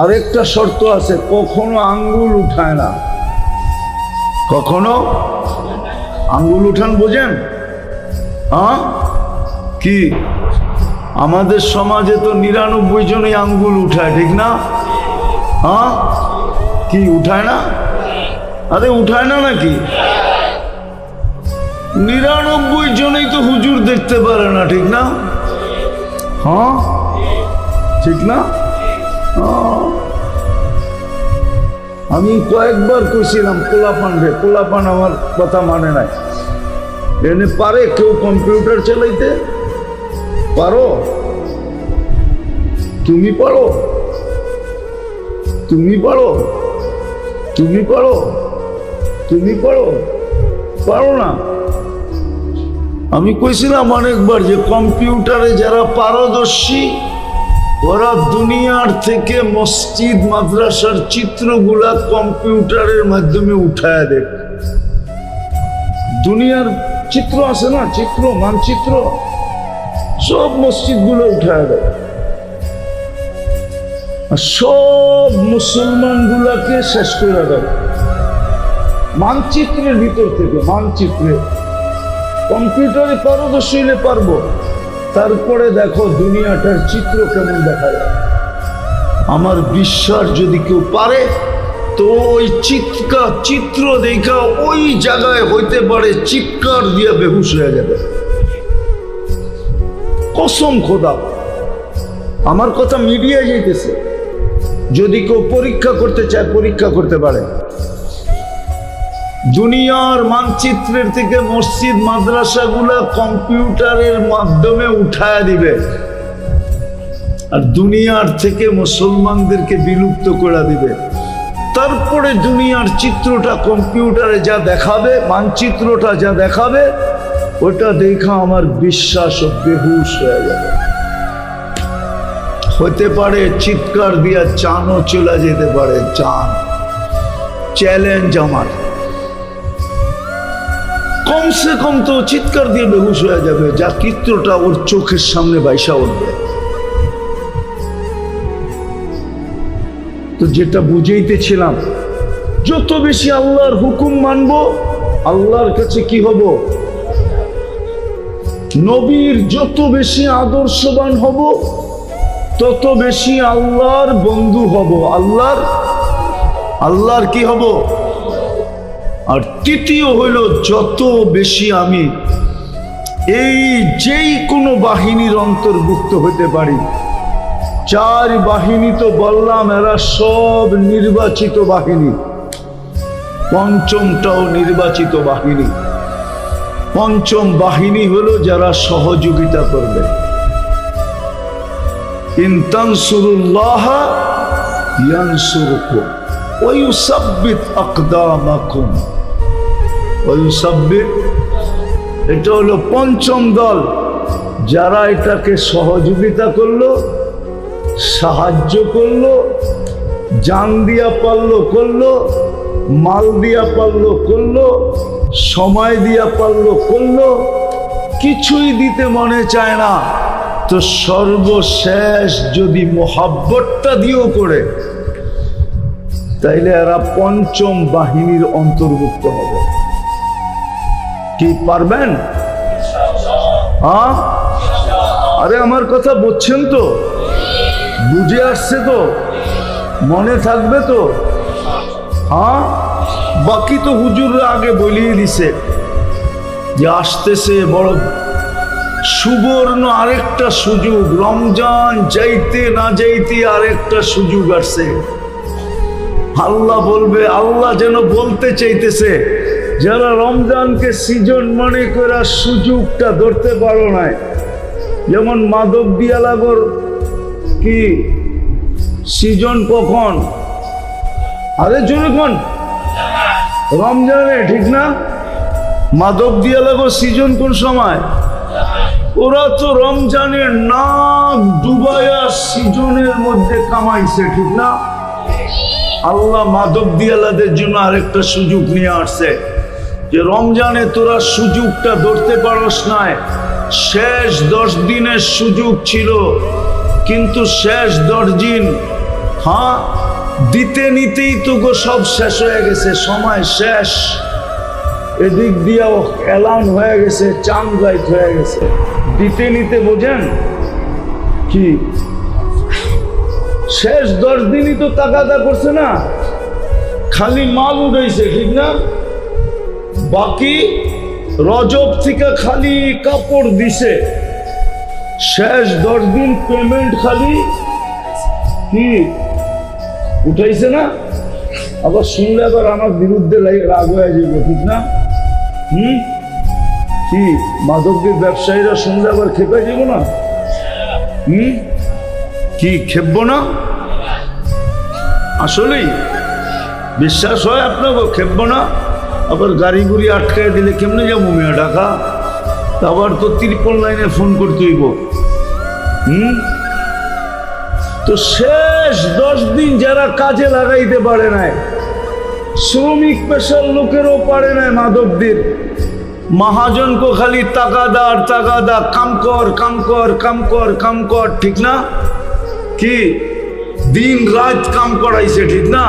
আরেকটা শর্ত আছে, কখনো আঙ্গুল উঠায় না। কখনো আঙ্গুল উঠান বোঝেন? হ্যাঁ, কি আমাদের সমাজে তো ৯৯ জনই আঙ্গুল উঠায়, ঠিক না? হ্যাঁ, কি উঠায় না? আরে উঠায় না নাকি? ৯৯ জনেই তো হুজুর দেখতে পারে না, ঠিক না? হ্যাঁ, ঠিক না? আমি কয়েকবার কইছিলাম পোলাপান রে, পোলাপান আমার কথা মানে নাই। এনে পারে কেউ কম্পিউটার চালাইতে? পারো? তুমি পারো? তুমি পারো? তুমি পারো? তুমি পারো? পারো না? আমি কইছিলাম অনেকবার যে কম্পিউটারে যারা পারদর্শী ওরা দুনিয়ার থেকে মসজিদ মাদ্রাসার চিত্রগুলা কম্পিউটারের মাধ্যমে উঠায় দেখ। দুনিয়ার চিত্র আছে না, চিত্র মানচিত্র, সব মসজিদগুলো উঠায় দেয়। আর সব মুসলমানগুলাকে শেষ করে দেয় মানচিত্রের ভিতর থেকে। মানচিত্রে কম্পিউটারে পারদর্শী হলে পারবো, তারপরে দেখো দুনিয়াটার চিত্র কেমন দেখা যায়। আমার বিশ্বাস যদি কেউ পারে তো ওই চিত্র দেখা ওই জায়গায় হইতে পারে চিৎকার দিয়ে বেহুশ হয়ে যাবে। কসম খোদা, আমার কথা মিডিয়ায় যাইতেছে। যদি কেউ পরীক্ষা করতে চায় পরীক্ষা করতে পারে। দুনিয়ার মানচিত্রের থেকে মসজিদ মাদ্রাসাগুলা কম্পিউটারের মাধ্যমে উঠায় দিবে আর দুনিয়ার থেকে মুসলমানদেরকে বিলুপ্ত করে দিবে। তারপরে দুনিয়ার চিত্রটা কম্পিউটারে যা দেখাবে, মানচিত্রটা যা দেখাবে, ওটা দেখা আমার বিশ্বাস বেহুশ হয়ে যাবে। হতে পারে চিৎকার দিয়া চানও চলে যেতে পারে। চান চ্যালেঞ্জ আমার, কমসে কম তো চিৎকার দিয়ে বেহুশ হয়ে যাবে, যা চিত্রটা ওর চোখের সামনে বাইসা উঠবে। তো যেটা বুঝাইতেছিলাম, যত বেশি আল্লাহর হুকুম মানবো আল্লাহর কাছে কি হব? নবীর যত বেশি আদর্শবান হব তত বেশি আল্লাহর বন্ধু হব। আল্লাহর কি হব? আর তৃতীয় হইল, যত বেশি আমি এই যেই কোনো বাহিনীর অন্তর্ভুক্ত হতে পারি। 4 বাহিনী তো বললাম, এরা সব নির্বাচিত বাহিনী। পঞ্চমটাও নির্বাচিত বাহিনী। পঞ্চম বাহিনী হলো যারা সহযোগিতা করবে। ইন তানসুরুল্লাহ ইয়ানসুরকুম ওয়া ইউসাব্বিত আকদামাকুম ওয়া ইউসাব্বিত। এটা হলো পঞ্চম দল, যারা এটাকে সহযোগিতা করলো, সাহায্য করলো, জান দিয়া পারলো করলো, মাল দিয়া পারলো করলো, সময় দিয়া পারলো করলো। কিছুই দিতে মনে চায় না তো সর্বশেষ যদি মোহাব্বতটা দিয়েও করে, তাইলে এরা পঞ্চম বাহিনীর অন্তর্ভুক্ত হবে। কি পারবেন? আরে আমার কথা বুঝছেন তো? বুঝে আসছে তো? মনে থাকবে তো? হ্যাঁ, বাকি তো হুজুররা আগে বলিয়ে দিছে যে আসতেছে বড় সুবর্ণ আরেকটা সুযোগ। রমজান যাইতে না যাইতে আরেকটা সুযোগ আসছে। আল্লাহ বলবে, আল্লাহ যেন বলতে চাইতেছে, যারা রমজানকে সিজন মনে করে সুযোগটা ধরতে পারো নাই, যেমন মাদক দিয়া লাগর কি সিজন কখন? আরে জোরে কোন? রমজানে, ঠিক না? মাদক দিয়া লাগো সিজন কোন সময়? ওরা তো রমজানের নাক ডুবায়া সিজনের মধ্যে কামাইছে, ঠিক না? আল্লাহ মাদক দিয়ালাদের জন্য আরেকটা সুযোগ নিয়ে আসছে যে রমজানে তোরা সুযোগটা ধরতে পারস নাই। শেষ 10 দিনের সুযোগ ছিল, কিন্তু শেষ 10 দিন হ্যাঁ, দিতে নিতেই তো গো সব শেষ হয়ে গেছে, সময় শেষ। এদিক দিয়েও এলান হয়ে গেছে, চাঁদ রাইত হয়ে গেছে। দিতে নিতে বোঝেন কি শেষ 10 দিনই তো তাগাদা করছে না, খালি মাল উঠাইছে, ঠিক না? বাকি রজব থেকে খালি কাপড় দিছে, শেষ 10 দিন পেমেন্ট খালি কি উঠাইছে না? আবার শুনলে আবার আমার বিরুদ্ধে রাগ হয়ে যাবো, ঠিক না? কি মাদকের ব্যবসায়ীরা শুনলে আবার খেপে যাব না? কি খেপবো না? আসলেই বিশ্বাস হয় আপনাকে খেপবো না? আবার গাড়ি গুড়ি আটকায় দিলে কেমনে যাবো মেয়ে ঢাকা? আবার তো 3 লাইনে ফোন করতে হইব। তো শেষ 10 দিন যারা কাজে লাগাইতে পারে নাই, শ্রমিক পেশার লোকেরও পারে নাই মাদকদের, মহাজন কো খালি তাকাদার তাকাদা, কাম কর কাম কর কাম কর কাম কর, ঠিক না? কি দিন রাত কাম করাইছে, ঠিক না?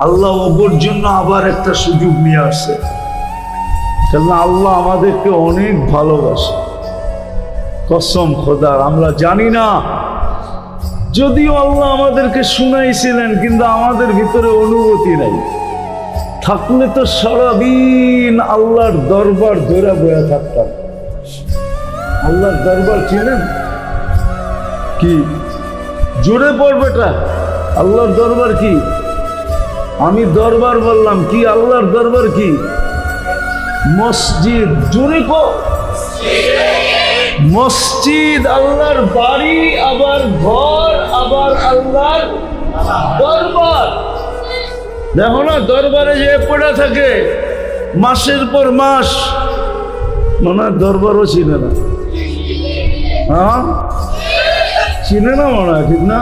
আল্লাহ ওর জন্য আবার একটা সুযোগ নিয়ে আসছে। কেননা আল্লাহ আমাদেরকে অনেক ভালোবাসে, কসম খোদার। আমরা জানি না, যদিও আল্লাহ আমাদেরকে শুনাইছিলেন, কিন্তু আমাদের ভিতরে অনুভূতি নাই। থাকলে তো সারাদিন আল্লাহর দরবার ধরে বয়ে থাকতাম। আল্লাহর দরবার চিনেন কি? জোরে পড়বেটা, আল্লাহর দরবার কি? আমি দরবার বললাম কি? আল্লাহর দরবার কি? মসজিদ। জোরে কো মসজিদ, আল্লাহর বাড়ি, আবার ঘর, আবার আল্লাহর দরবার। দেখো না, দরবারে যে পড়ে থাকে মাসের পর মাস, মনে হয় দরবারও চিনে না। হ্যাঁ, চিনে না মনে হয়, ঠিক না?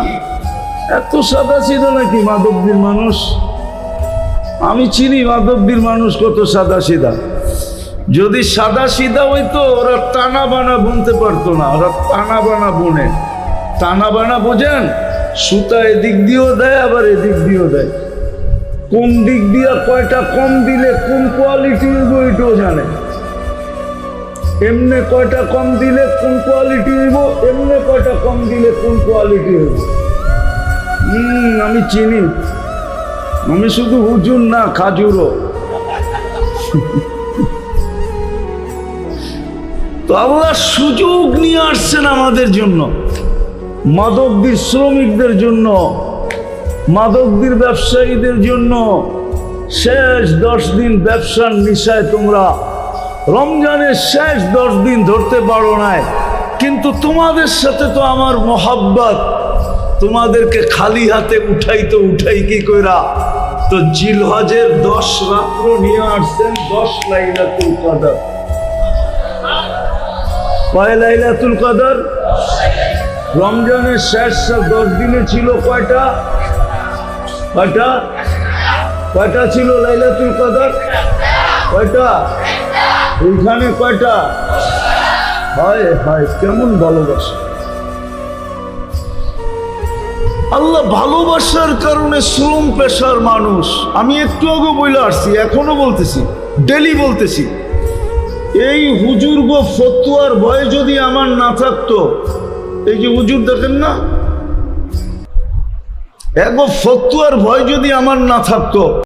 এত সাদা ছিল নাকি মাধবদীর মানুষ? আমি চিনি মাধবদীর মানুষ কত সাদা সিধা। যদি সাদা সিধা হইতো ওরা টানা বানা বুনতে পারতো না। ওরা টানা বানা বুনে। টানা বানা বোঝেন? সুতা এদিক দিয়েও দেয়, আবার এদিক দিয়েও দেয়। কোন দিক দিয়ে কয়টা কম দিলে কোন কোয়ালিটি হইব এটাও জানে। এমনে কয়টা কম দিলে কোন কোয়ালিটি হইব, এমনে কয়টা কম দিলে কোন কোয়ালিটি হইব। আমি চিনি। আমি শুধু হুজুর না, খাজুরও। তো আল্লাহ সুযোগ নিয়ে আসছেন আমাদের জন্য, মাদকদের শ্রমিকদের জন্য, মাদকদের ব্যবসায়ীদের জন্য। শেষ 10 দিন ব্যবসার নিশায় তোমরা রমজানের শেষ 10 দিন ধরতে পারো নাই, কিন্তু তোমাদের সাথে তো আমার মোহাব্বত, তোমাদেরকে খালি হাতে উঠাই কি কইরা? তো জিলহজের 10 রাত্র নিয়ে আসছেন 10 লাইলাতুল কদর। কয় লাইলাতুল কদর? রমজানের শেষ 10 দিনে ছিল কয়টা? কয়টা ছিল লাইলাতুল কদর? কয়টা? ওইখানে কয়টা? হায় হায়, কেমন ভালোবাসা! আল্লাহ ভালোবাসার কারণে শ্রম পেশার মানুষ, আমি একটু আগে বলে আসছি, এখনো বলতেছি, ডেলি বলতেছি, এই হুজুর গো ফতুয়ার ভয় যদি আমার না থাকতো, এই যে হুজুর দেখেন না, এগো ফতুয়ার ভয় যদি আমার না থাকতো,